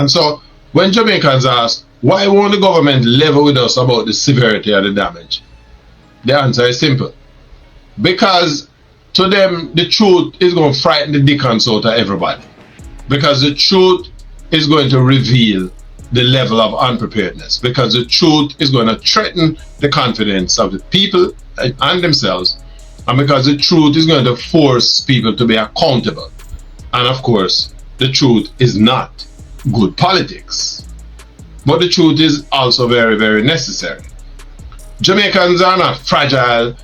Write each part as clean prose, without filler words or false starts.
And so when Jamaicans ask, why won't the government level with us about the severity of the damage? The answer is simple. Because to them, the truth is going to frighten the dickens out of everybody. Because the truth is going to reveal the level of unpreparedness. Because the truth is going to threaten the confidence of the people and themselves. And because the truth is going to force people to be accountable. And of course, the truth is not good politics. But the truth is also very, very necessary. Jamaicans are not fragile.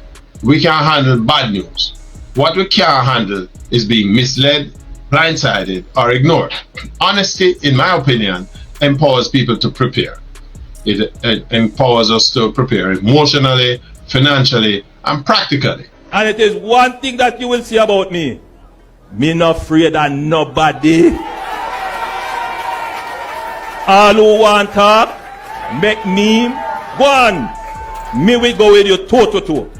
We can handle bad news. What we can't handle is being misled, blindsided, or ignored. Honesty, in my opinion, empowers people to prepare. It empowers us to prepare emotionally, financially, and practically. And it is one thing that you will see about me. Me not afraid of nobody. All who want talk, make meme, go on. Me will go with you toe to toe.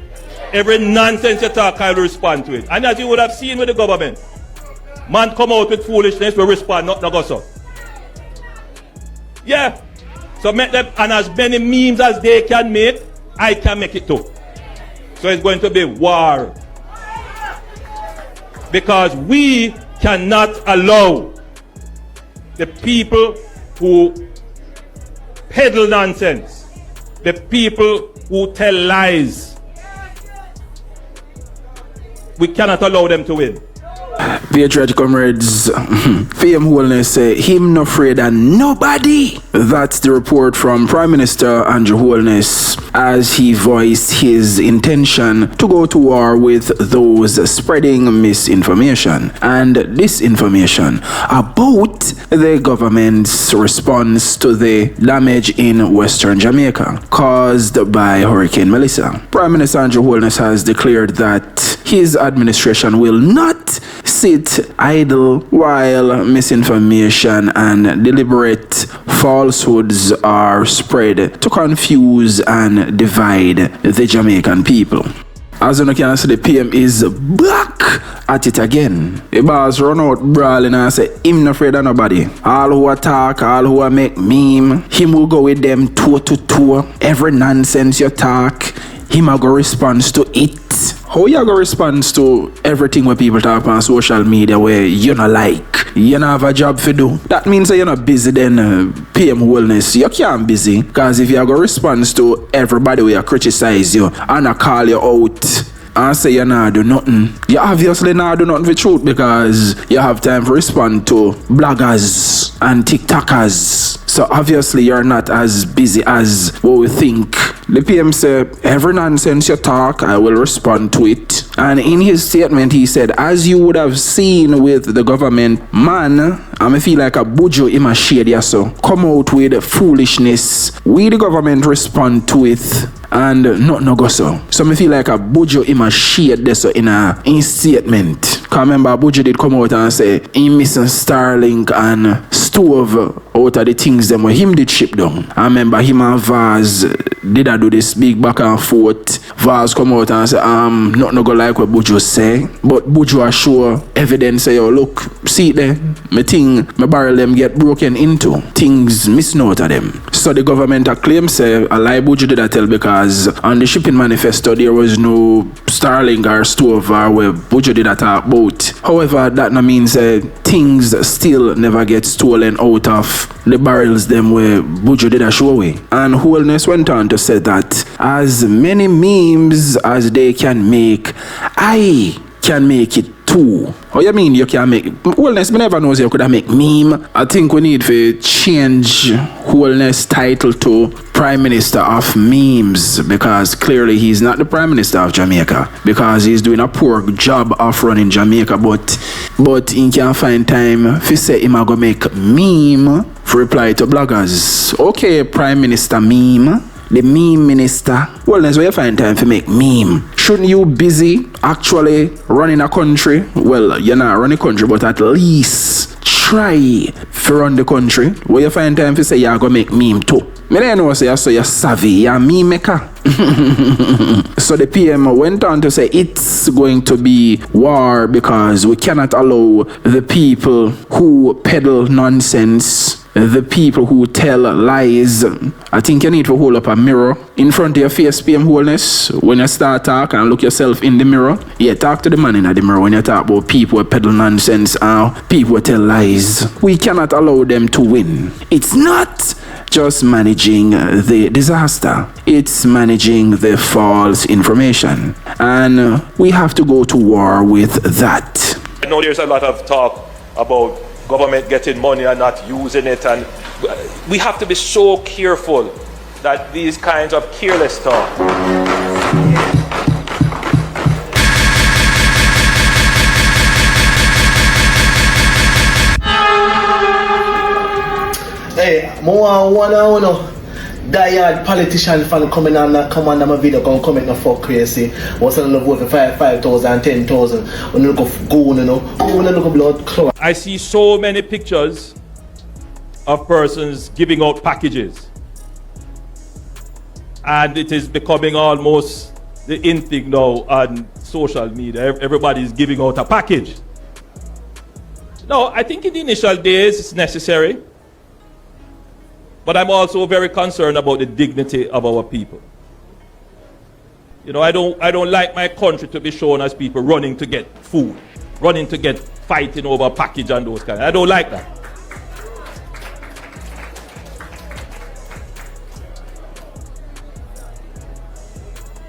Every nonsense you talk, I will respond to it. And as you would have seen with the government, man come out with foolishness, we respond, not go so. Yeah. So make them, and as many memes as they can make, I can make it too. So it's going to be war. Because we cannot allow the people who peddle nonsense, the people who tell lies, we cannot allow them to win. Patriot comrades, Fame Holness say him no afraid of nobody. That's the report from Prime Minister Andrew Holness as he voiced his intention to go to war with those spreading misinformation and disinformation about the government's response to the damage in Western Jamaica caused by Hurricane Melissa. Prime Minister Andrew Holness has declared that his administration will not sit idle while misinformation and deliberate falsehoods are spread to confuse and divide the Jamaican people. As you can see, the PM is back at it again. The boss run out brawling and say him not afraid of nobody. All who attack, all who make meme, him will go with them toe to toe. Every nonsense you talk, him a go response to it. How you go response to everything where people talk on social media where you not like? You not have a job to do. That means that you're not busy then PM Holness. You can't busy. Because if you go response to everybody where you criticize you and I call you out and say you not do nothing, you obviously not do nothing for truth because you have time to respond to bloggers and TikTokers. So obviously you're not as busy as what we think. The PM said, every nonsense you talk, I will respond to it. And in his statement, he said, as you would have seen with the government, man, I feel like a bujo in my shade, yeah, so come out with foolishness. We, the government, respond to it. And not no go so. So I feel like a bujo in my shade there so in a statement. Cause remember bujo did come out and say he missing Starlink and stove out of the things them where him did ship down. I remember him and Vaz did I do this big back and forth. Vaz come out and say not no go like what bujo say. But bujo are sure evidence say yo look, see it there. Me think my barrel them get broken into. Things missing out of them. So the government a claim say a lie bujo did I tell because on the shipping manifesto there was no Starlink or stove or where Bujo did that talk about. However, that no means things still never get stolen out of the barrels them where Bujo did a show away. And Holness went on to say that as many memes as they can make, I can make it too. How you mean you can make Holness? Me never knows you could make meme. I think we need to change Holness title to Prime Minister of Memes because clearly he's not the Prime Minister of Jamaica because he's doing a poor job of running Jamaica, but he can't find time to say him go make meme for reply to bloggers. Okay, Prime Minister meme. The meme minister. Well, that's where you find time to make meme. Shouldn't you busy actually running a country? Well, you're not running a country, but at least try to run the country. Where you find time to say you're going to make meme too. Me don't know say you're savvy, you're a meme maker. So the PM went on to say it's going to be war because we cannot allow the people who peddle nonsense, the people who tell lies. I think you need to hold up a mirror in front of your face, PM Holness, when you start talking and look yourself in the mirror. Yeah, talk to the man in the mirror when you talk about people who peddle nonsense or people who tell lies. We cannot allow them to win. It's not just managing the disaster, it's managing the false information. And we have to go to war with that. I know there's a lot of talk about government getting money and not using it, and we have to be so careful that these kinds of careless talk. Hey, one diehard politician fan coming on come on my video come comment no fuck crazy. What's on the vote for 5,000, 10,000. When you look of goon, you know, when you look of blood clot. I see so many pictures of persons giving out packages, and it is becoming almost the in thing now on social media. Everybody's giving out a package. No, I think in the initial days it's necessary. But I'm also very concerned about the dignity of our people. You know, I don't like my country to be shown as people running to get food, running to get fighting over a package and those kind. I don't like that.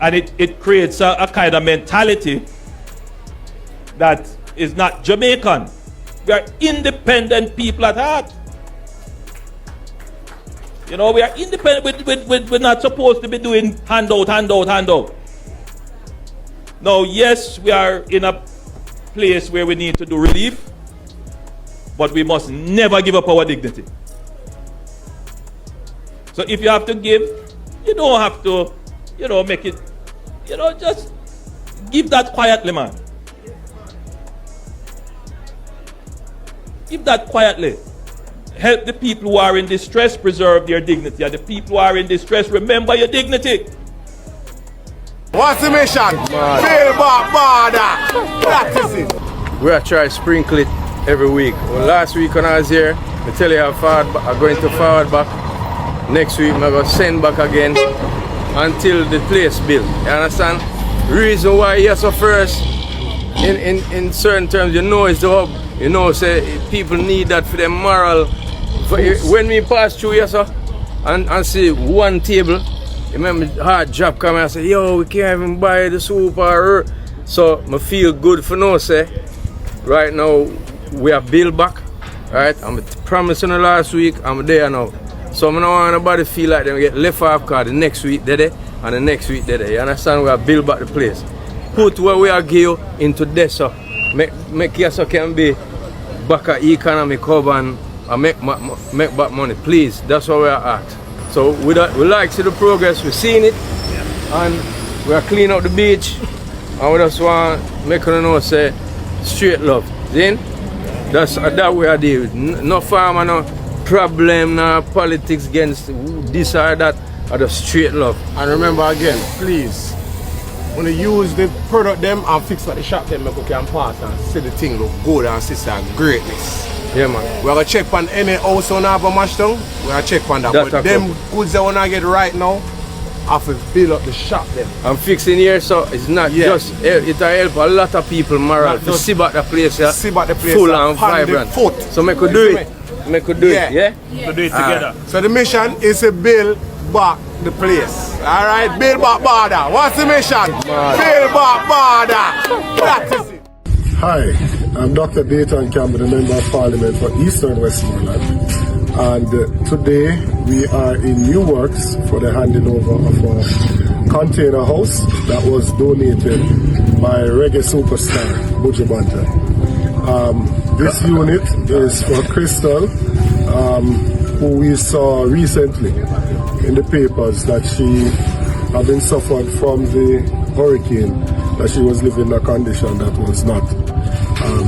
And it creates a kind of mentality that is not Jamaican. We are independent people at heart. You know, we are independent. We're not supposed to be doing handout. Now, yes, we are in a place where we need to do relief, but we must never give up our dignity. So if you have to give, you don't have to, you know, make it, you know, just give that quietly, man. Give that quietly. Help the people who are in distress preserve their dignity. And the people who are in distress, remember your dignity. What's the mission? Fail back border. Practice it. We are trying to sprinkle it every week. Well, last week when I was here, I tell you I'm going to forward back. Next week I'm going to send back again until the place built. You understand? Reason why yes, so first, in certain terms, you know it's the hub. You know, say people need that for their moral. When we pass through here, sir, and see one table, remember hard job come and say, yo, we can't even buy the soup or so I feel good for no say. Right now we are built back. Right? I'm promising the last week, I'm there now. So I don't want nobody feel like they get left off because the next week they're there and the next week they're there. You understand? We are built back the place. Put where we are give into this, so make yes so can be back at economic hub and make back money, please. That's what we are at. So we like to see the progress, we're seeing it, and we are cleaning up the beach, and we just want to make you know say straight love. Then that's that we are dealing with. No farmer, no problem, no politics against this or that, or the straight love. And remember again, please, when you use the product them and fix what the shop them, make can pass and see the thing look good and see some greatness. Yeah, man. We're going to check on any house on have a mash down. We're going to check on that. That's but them goods they want to get right now, have to build up the shop them. I'm fixing here, so it's not just, it help a lot of people moral to see back the place, full and vibrant. So make we do it. Make we do it, yeah? To do it together. So the mission is to build back the place. Alright, build back border. What's the mission? Build back border. Practice it. Hi, I'm Dr. Dayton Campbell, the Member of Parliament for Eastern Westmoreland. And today we are in New Works for the handing over of a container house that was donated by reggae superstar Buju Banton. This unit is for Crystal, who we saw recently in the papers that she had been suffered from the hurricane, that she was living in a condition that was not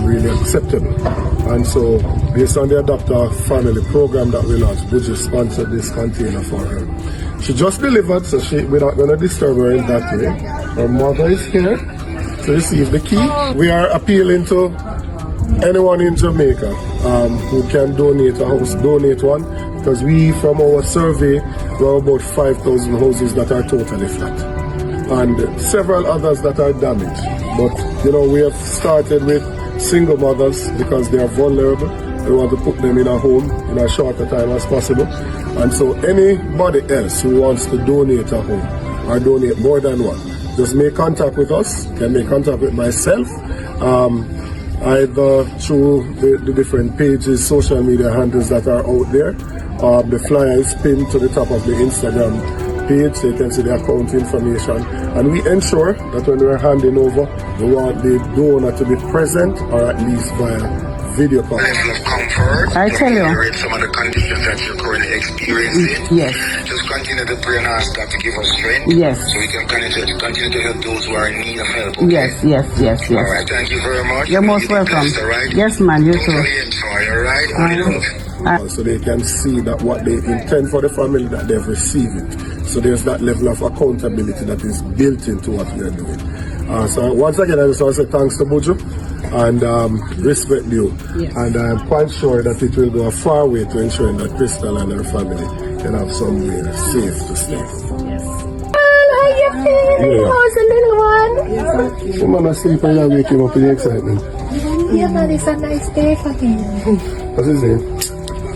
really acceptable. And so, based on the Adopter Family program that we launched, Buju sponsored this container for her. She just delivered, so we're not going to disturb her in that way. Her mother is here to receive the key. We are appealing to anyone in Jamaica who can donate a house, donate one, because we, from our survey, there are about 5,000 houses that are totally flat, and several others that are damaged. But you know, we have started with single mothers because they are vulnerable. We want to put them in a home in as short a time as possible. And so anybody else who wants to donate a home or donate more than one, just make contact with us, can make contact with myself, either through the different pages, social media handles that are out there. The flyer is pinned to the top of the Instagram page, so you can see the account information. And we ensure that when we're handing over, we want the donor to be present or at least via video call. Level of comfort. I tell you. Some of the conditions that you're currently experiencing. Yes. Just continue to pray and ask God to give us strength. Yes. So we can continue to help those who are in need of help. Okay? Yes. All right. Thank you very much. You're most welcome. Blessed, all right? Yes, man. You too. Totally enjoy. All right. So they can see that what they intend for the family, that they've received it. So there's that level of accountability that is built into what we are doing. So once again, I just want to say thanks to Buju and respect you. Yes. And I'm quite sure that it will go a far way to ensuring that Crystal and her family can have somewhere safe to stay. Yes. How you feeling? How's the little one? Yes. She might not sleep and you're waking up with the excitement. Yeah, man, it's a nice day for him. What's his name?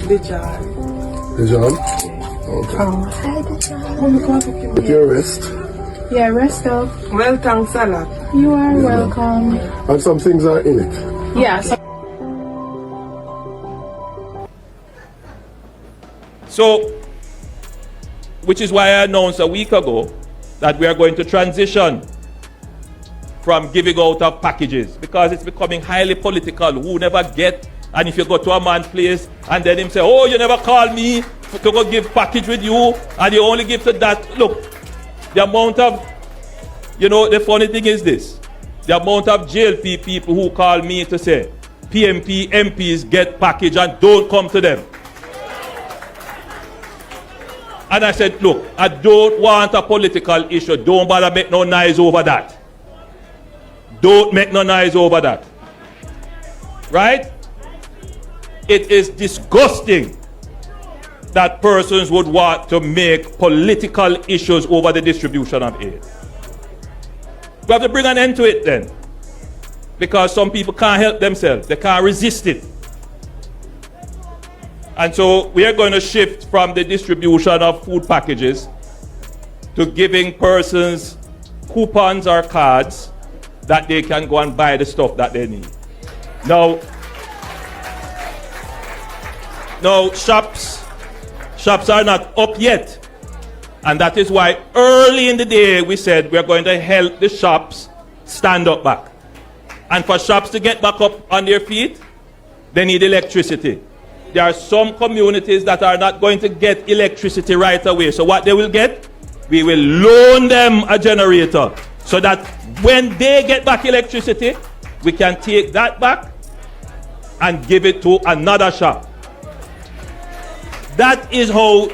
Dejan. Dejan? Okay. Oh, hi, Dejan. With your rest. Yeah, rest up. Well, thanks a lot. You are welcome. And some things are in it. Yeah. So, which is why I announced a week ago that we are going to transition from giving out of packages, because it's becoming highly political. Who never get, and if you go to a man's place and then him say, oh, you never call me to go give package with you, and you only give to that. Look, the amount of, you know, the funny thing is this, the amount of JLP people who call me to say, PMP, MPs get package and don't come to them. And I said, look, I don't want a political issue. Don't bother make no noise over that. Don't make no noise over that. Right? It is disgusting that persons would want to make political issues over the distribution of aid. We have to bring an end to it then. Because some people can't help themselves. They can't resist it. And so we are going to shift from the distribution of food packages to giving persons coupons or cards that they can go and buy the stuff that they need. Now shops are not up yet. And that is why early in the day we said we're going to help the shops stand up back. And for shops to get back up on their feet, they need electricity. There are some communities that are not going to get electricity right away. So what they will get, we will loan them a generator so that when they get back electricity, we can take that back and give it to another shop. That is how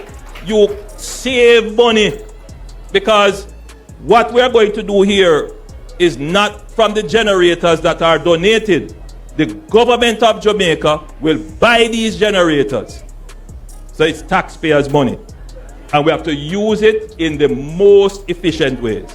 you save money, because what we are going to do here is not from the generators that are donated. The government of Jamaica will buy these generators. So it's taxpayers' money. And we have to use it in the most efficient ways.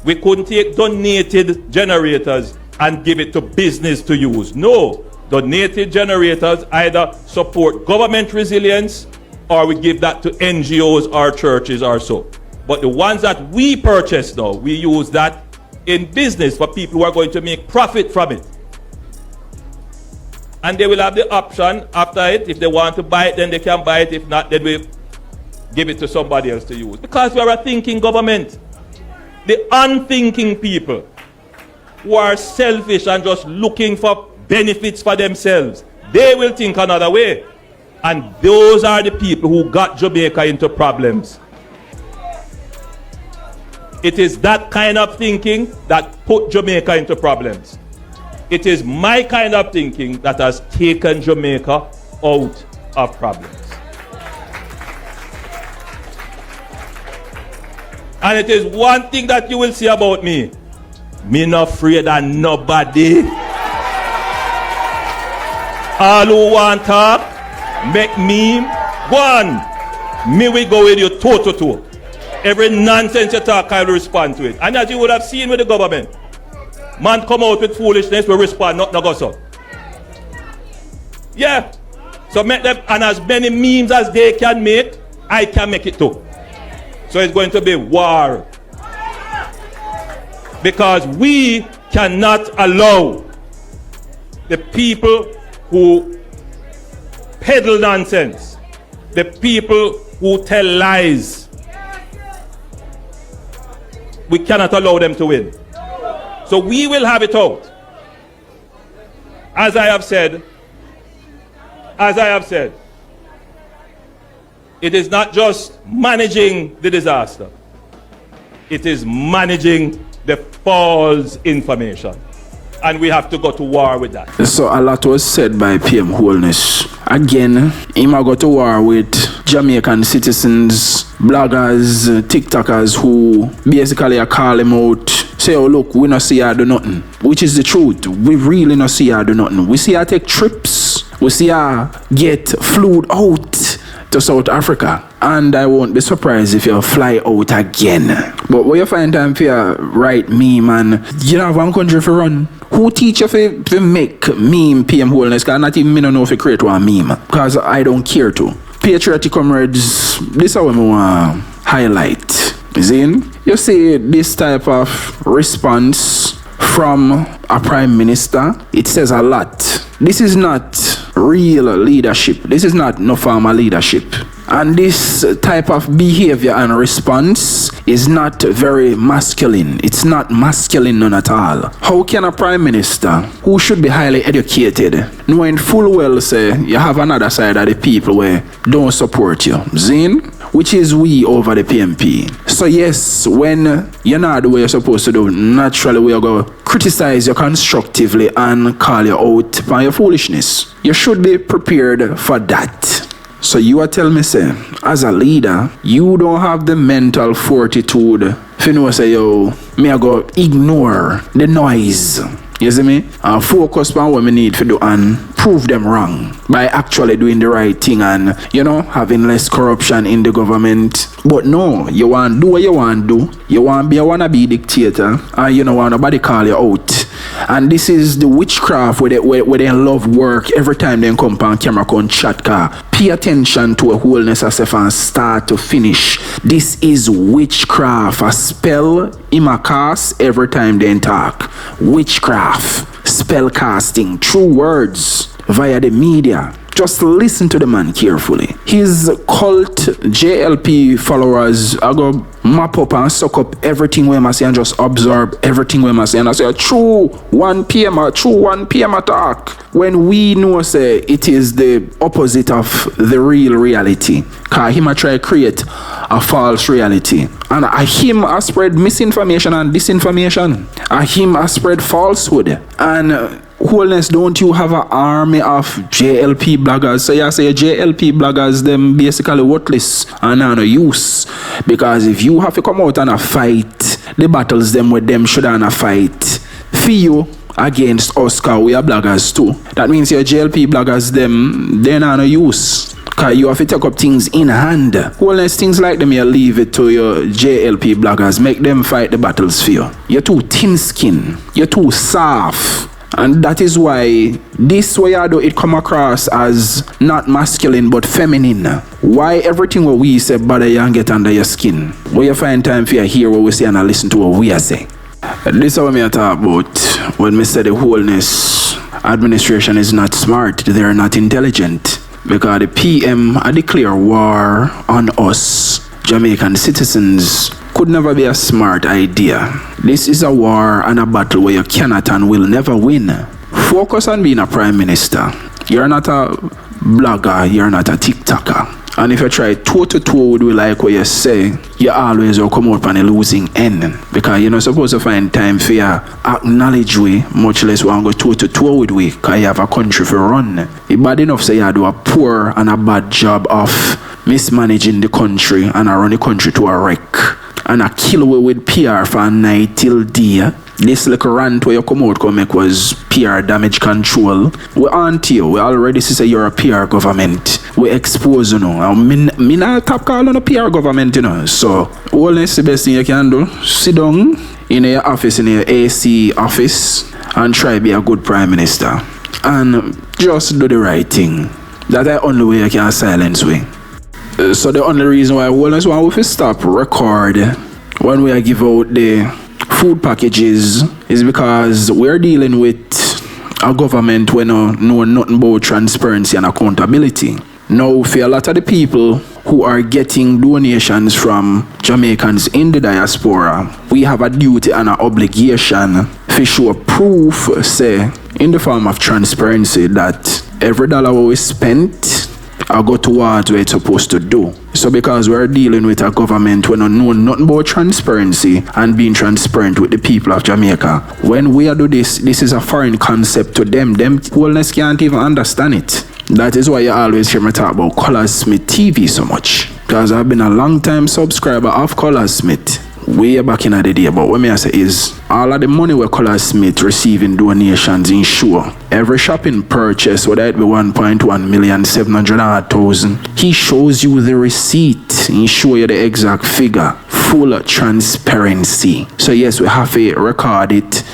We couldn't take donated generators and give it to business to use. No, donated generators either support government resilience or we give that to NGOs or churches or so. But the ones that we purchase now, we use that in business for people who are going to make profit from it. And they will have the option after it. If they want to buy it, then they can buy it. If not, then we give it to somebody else to use. Because we are a thinking government. The unthinking people who are selfish and just looking for benefits for themselves, they will think another way. And those are the people who got Jamaica into problems. It is that kind of thinking that put Jamaica into problems. It is my kind of thinking that has taken Jamaica out of problems. And it is one thing that you will see about me. Me not afraid of nobody. All who want talk, make meme, go on. Me we go with you toe to toe. Every nonsense you talk, I will respond to it. And as you would have seen with the government, man come out with foolishness, we respond, not go so. Yeah. So make them, and as many memes as they can make, I can make it too. So it's going to be war. Because we cannot allow the people who peddle nonsense, the people who tell lies, we cannot allow them to win. So we will have it out. As I have said, it is not just managing the disaster, it is managing the false information. And we have to go to war with that. So a lot was said by PM Holness. Again, he might go to war with Jamaican citizens, bloggers, TikTokers who basically are call him out, say, oh look, we not see her do nothing. Which is the truth. We really not see her do nothing. We see her take trips. We see her get flew out to South Africa. And I won't be surprised if you fly out again. But when you find time for your right meme, and you don't have one country for run. Who teach you to make meme PM Holness? Because not even me don't know if you create one meme. Because I don't care to. Patriotic comrades, this is how I want to highlight. Zin, you see this type of response from a prime minister, it says a lot. This is not real leadership. This is not no formal leadership. And this type of behavior and response is not very masculine. It's not masculine none at all. How can a prime minister who should be highly educated, knowing full well say you have another side of the people where don't support you, Zin? Which is we over the PMP. So yes, when you're not the way you're supposed to do, naturally we are going to criticize you constructively and call you out for your foolishness. You should be prepared for that. So you are telling me, say, as a leader, you don't have the mental fortitude if you know, say, yo, me I go ignore the noise. You see me? And focus on what we need to do and prove them wrong by actually doing the right thing and, having less corruption in the government. But no, you want to do what you want to do. You want to be a wannabe dictator and you don't want nobody call you out. And this is the witchcraft where they love work every time they come on camera come chat car. Pay attention to a Holness as from start to finish. This is witchcraft. A spell in a cast every time they talk. Witchcraft. Spell casting. True words via the media. Just listen to the man carefully. His cult JLP followers are going to map up and suck up everything we must say and just absorb everything we must say. And I say, true 1 p.m. attack. When we know, say, it is the opposite of the real reality. Because him try to create a false reality. And him has spread misinformation and disinformation. Him has spread falsehood. And Holness, don't you have an army of JLP bloggers? So you say JLP bloggers, them basically worthless and no use. Because if you have to come out and a fight, the battles them with them should have a fight. For you against Oscar, we are bloggers too. That means your JLP bloggers, them, they're not no use. Because you have to take up things in hand. Holness, things like them, you leave it to your JLP bloggers. Make them fight the battles for you. You're too thin-skinned. You're too soft. And that is why this way I do it come across as not masculine but feminine. Why everything what we say bother you and get under your skin? Where you find time for you hear what we say and listen to what we are saying. This is what I talk about when we say the Holness administration is not smart, they are not intelligent. Because the PM declare war on us, Jamaican citizens. Could never be a smart idea. This is a war and a battle where you cannot and will never win. Focus on being a prime minister. You're not a blogger, you're not a TikToker. And if you try toe-to-toe with we like what you say, you always will come out on a losing end. Because you're not supposed to find time for you acknowledge we, much less want to go toe-to-toe with we, because you have a country for run. It's bad enough say you do a poor and a bad job of mismanaging the country and run the country to a wreck. and I kill away with PR for night till day. This little rant where you come out come make was PR damage control. We aren't you. We already say you're a PR government. We expose you know. Me not top call on a PR government, you know. So Holness, the best thing you can do, sit down in your office, in your AC office, and try be a good prime minister. And just do the right thing. That's the only way you can silence we. So the only reason why Holness want we stop record when we give out the food packages is because we're dealing with a government who know nothing about transparency and accountability. Now, for a lot of the people who are getting donations from Jamaicans in the diaspora, we have a duty and an obligation to show proof, say, in the form of transparency that every dollar we spent I go towards where it's supposed to do. So because we're dealing with a government who don't know nothing about transparency and being transparent with the people of Jamaica, when we do this is a foreign concept to them. Them Holness can't even understand it. That is why you always hear me talk about Color Smith TV so much. Because I've been a long time subscriber of Color Smith. Way back in the day, but what I say is all of the money where Color Smith receiving donations ensure every shopping purchase, whether it be 1.1,700,000, he shows you the receipt, he show you the exact figure, full transparency. So yes, we have to record it,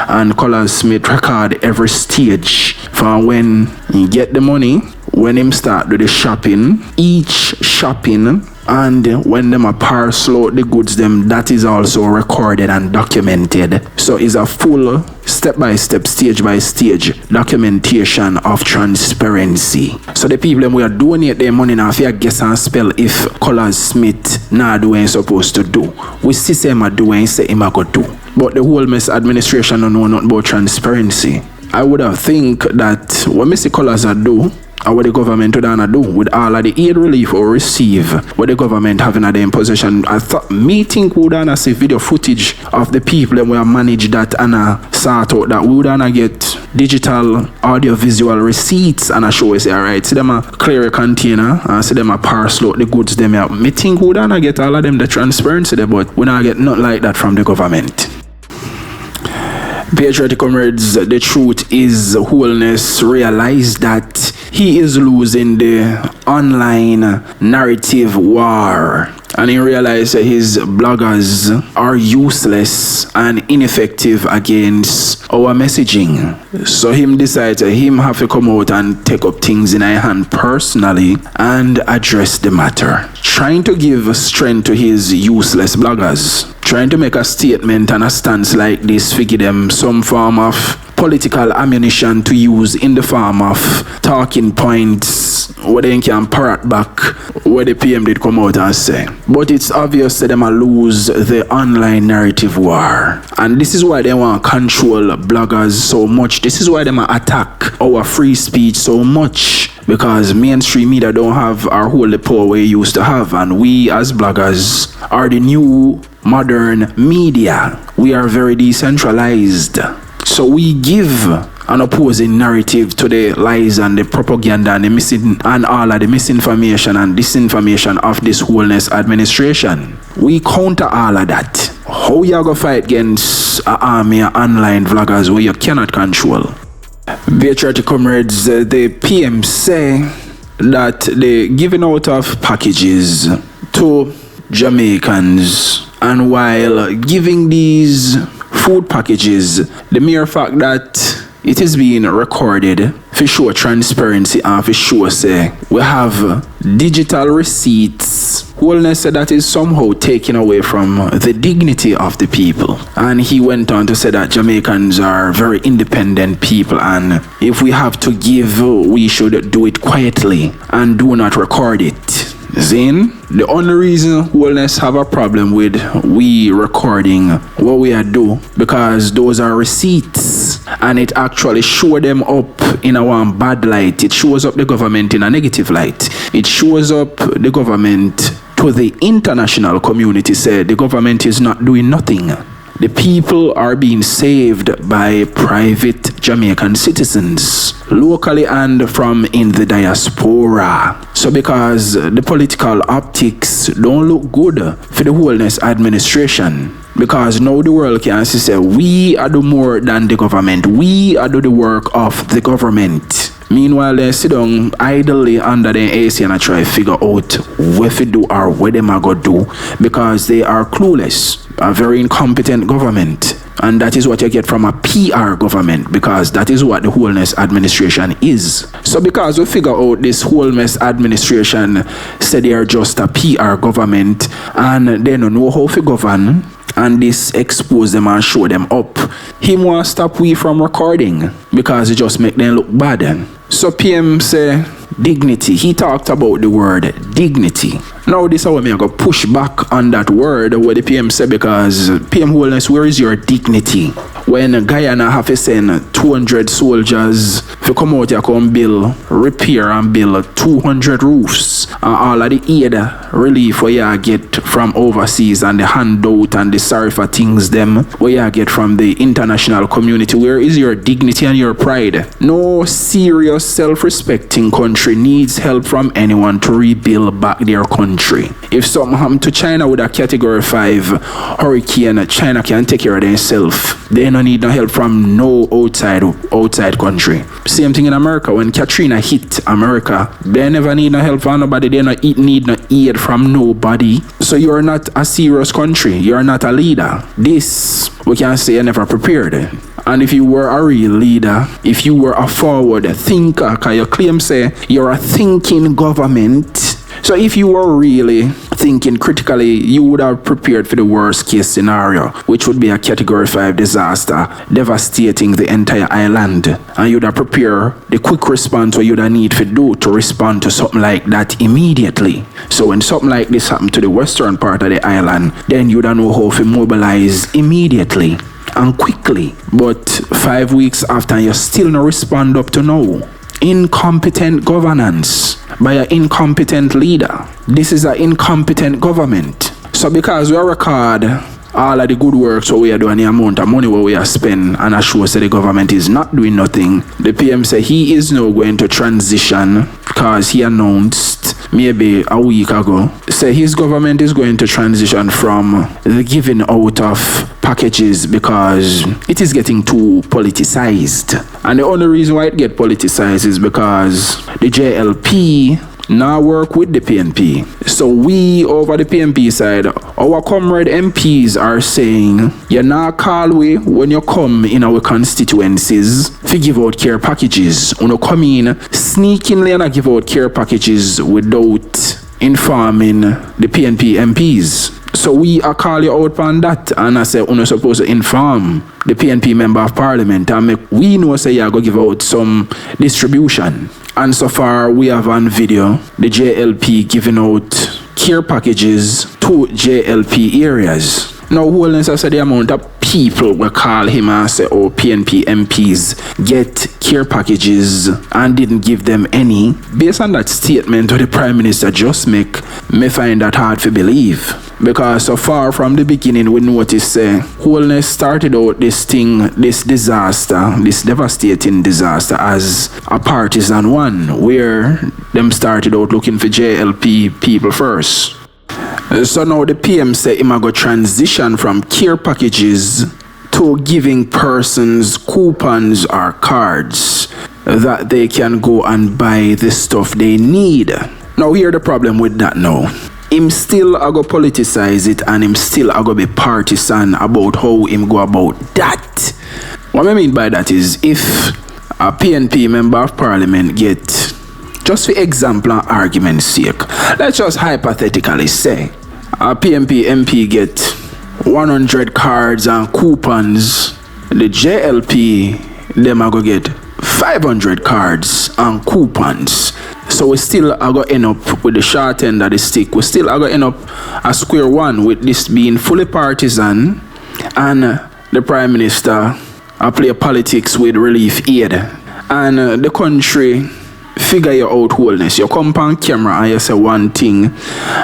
and Color Smith record every stage from when he get the money, when him start do the shopping, each shopping, and when them a parcel out the goods them, that is also recorded and documented. So it's a full step-by-step, stage-by-stage documentation of transparency. So the people them will donate their money now if you guess and spell if Color Smith not doing supposed to do. We see say him a do and say him a go do. But the Holness administration don't know nothing about transparency. I would have think that what Mr. Colors are do, and what the government would do with all of the aid relief or receive what the government having at their possession. I thought think we would see video footage of the people that will manage that and sort out that we would get digital audio visual receipts and show us alright, see them a clear a container and see them a parcel out the goods them out. Me think we would get all of them the transparency there, but we not get nothing like that from the government. Patriotic comrades, the truth is Holness realized that he is losing the online narrative war, and he realized that his bloggers are useless and ineffective against our messaging. So him decides that him have to come out and take up things in his hand personally and address the matter, trying to give strength to his useless bloggers, trying to make a statement and a stance like this to give them some form of political ammunition to use in the form of talking points where they can parrot back what the PM did come out and say. But it's obvious that they might lose the online narrative war, and this is why they want to control bloggers so much. This is why they might attack our free speech so much, because mainstream media don't have our whole power we used to have, and we as bloggers are the new modern media. We are very decentralized. So we give an opposing narrative to the lies and the propaganda and the missing and all of the misinformation and disinformation of this Holness administration. We counter all of that. How you gonna fight against an army of online vloggers where you cannot control? Patriotic comrades, the PM say that the giving out of packages to Jamaicans, and while giving these food packages, the mere fact that it is being recorded for show transparency and for show say we have digital receipts, Holness said that is somehow taken away from the dignity of the people. And he went on to say that Jamaicans are very independent people, and if we have to give, we should do it quietly and do not record it. Zane, the only reason Holness have a problem with we recording what we are do, because those are receipts and it actually show them up in a one bad light. It shows up the government in a negative light. It shows up the government to the international community, say the government is not doing nothing. The people are being saved by private Jamaican citizens, locally and from in the diaspora. So because the political optics don't look good for the Holness administration, because now the world can say we are do more than the government, we are do the work of the government. Meanwhile, they sit down idly under the AC and I try to figure out what to do or what they are going to do, because they are clueless. A very incompetent government. And that is what you get from a PR government, because that is what the Holness administration is. So because we figure out this Holness administration said they are just a PR government and they don't know how to govern, and this expose them and show them up, him want to stop we from recording because it just make them look bad. So PM say dignity. He talked about the word dignity. Now this is how I'm going to push back on that word what the PM said, because PM Holness, where is your dignity? When Guyana have to send 200 soldiers to come out here, come build, repair and build 200 roofs, and all of the aid relief where you get from overseas and the handout and the sorry for things them where you get from the international community, where is your dignity and your pride? No serious self-respecting country needs help from anyone to rebuild back their country. If something happened to China with a category 5 hurricane, China can take care of themselves. They don't need no help from no outside country. Same thing in America. When Katrina hit America, they never need no help from nobody. They don't need no aid from nobody. So you're not a serious country. You're not a leader. This, we can say, you're never prepared. And if you were a real leader, if you were a forward thinker, because you claim say you're a thinking government. So if you were really thinking critically, you would have prepared for the worst case scenario, which would be a category 5 disaster devastating the entire island. And you'd have prepared the quick response what you'd have need to do to respond to something like that immediately. So when something like this happened to the western part of the island, then you'd have know how to mobilize immediately and quickly. But 5 weeks after, you still not respond up to now. Incompetent governance by an incompetent leader. This is an incompetent government. So because we record all of the good work so we are doing the amount of money where we are spending, and I sure say the government is not doing nothing, the PM said he is now going to transition, because he announced maybe a week ago, say his government is going to transition from the giving out of packages because it is getting too politicized. And the only reason why it get politicized is because the JLP now work with the PNP. So we over the PNP side, our comrade MPs are saying, you now call we when you come in our constituencies to give out care packages. When you come in sneakingly and give out care packages without informing the PNP MPs. So we are calling you out on that, and I say we're not supposed to inform the PNP member of parliament and make we know say you're going to give out some distribution. And so far we have on video the JLP giving out care packages to JLP areas. Now Holness has said the amount of people will call him and say, oh, PNP MPs get care packages and didn't give them any. Based on that statement what the Prime Minister just make, me find that hard to believe. Because so far from the beginning we noticed Holness started out this thing, this disaster, this devastating disaster as a partisan one, where them started out looking for JLP people first. So now the PM say him go transition from care packages to giving persons coupons or cards that they can go and buy the stuff they need. Now here the problem with that now. Him still a go politicize it, and him still a go be partisan about how him go about that. What I mean by that is, if a PNP member of parliament get, just for example and argument's sake, let's just hypothetically say a PNP MP get 100 cards and coupons, the JLP them a go get 500 cards and coupons. So we still are going to end up with the short end of the stick. We still are going to end up at square one with this being fully partisan, and the Prime Minister play politics with relief aid. And the country figure you out Holness. You come on camera and you say one thing.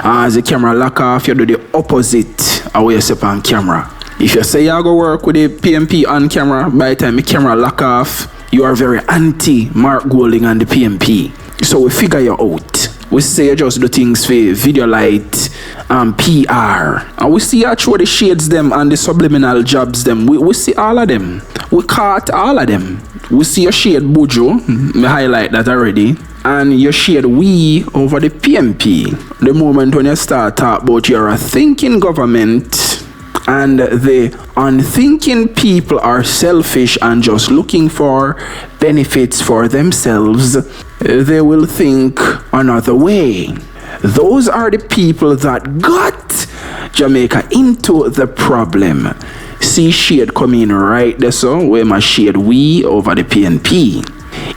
As the camera lock off, you do the opposite of what you say on camera. If you say you go work with the PMP on camera, by the time the camera lock off, you are very anti Mark Golding and the PMP. So we figure you out. We say you just do things for video light and PR. And we see you throw the shades them and the subliminal jobs them. We see all of them. We caught all of them. We see your shade Bujo, me highlight that already. And you shade we over the PMP. The moment when you start talk about you're a thinking government and the unthinking people are selfish and just looking for benefits for themselves, they will think another way. Those are the people that got Jamaica into the problem. See shade coming right there, so where my shade we over the PNP.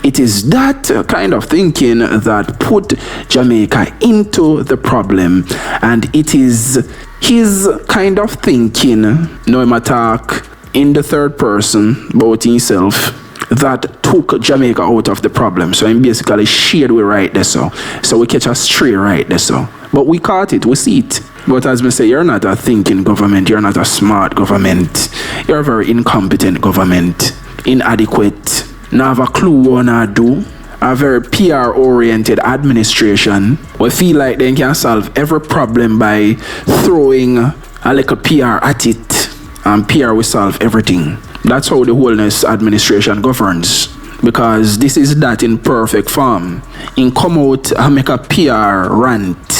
It is that kind of thinking that put Jamaica into the problem, and it is his kind of thinking, no him attack in the third person about himself, that took Jamaica out of the problem. So I'm basically shade we right there, so we catch a stray right there, so. But we caught it, we see it. But as me say, you're not a thinking government, you're not a smart government, you're a very incompetent government, inadequate, not have a clue what to do, a very PR-oriented administration. We feel like they can solve every problem by throwing a little PR at it, and PR will solve everything. That's how the Holness administration governs, because this is that in perfect form. In come out and make a PR rant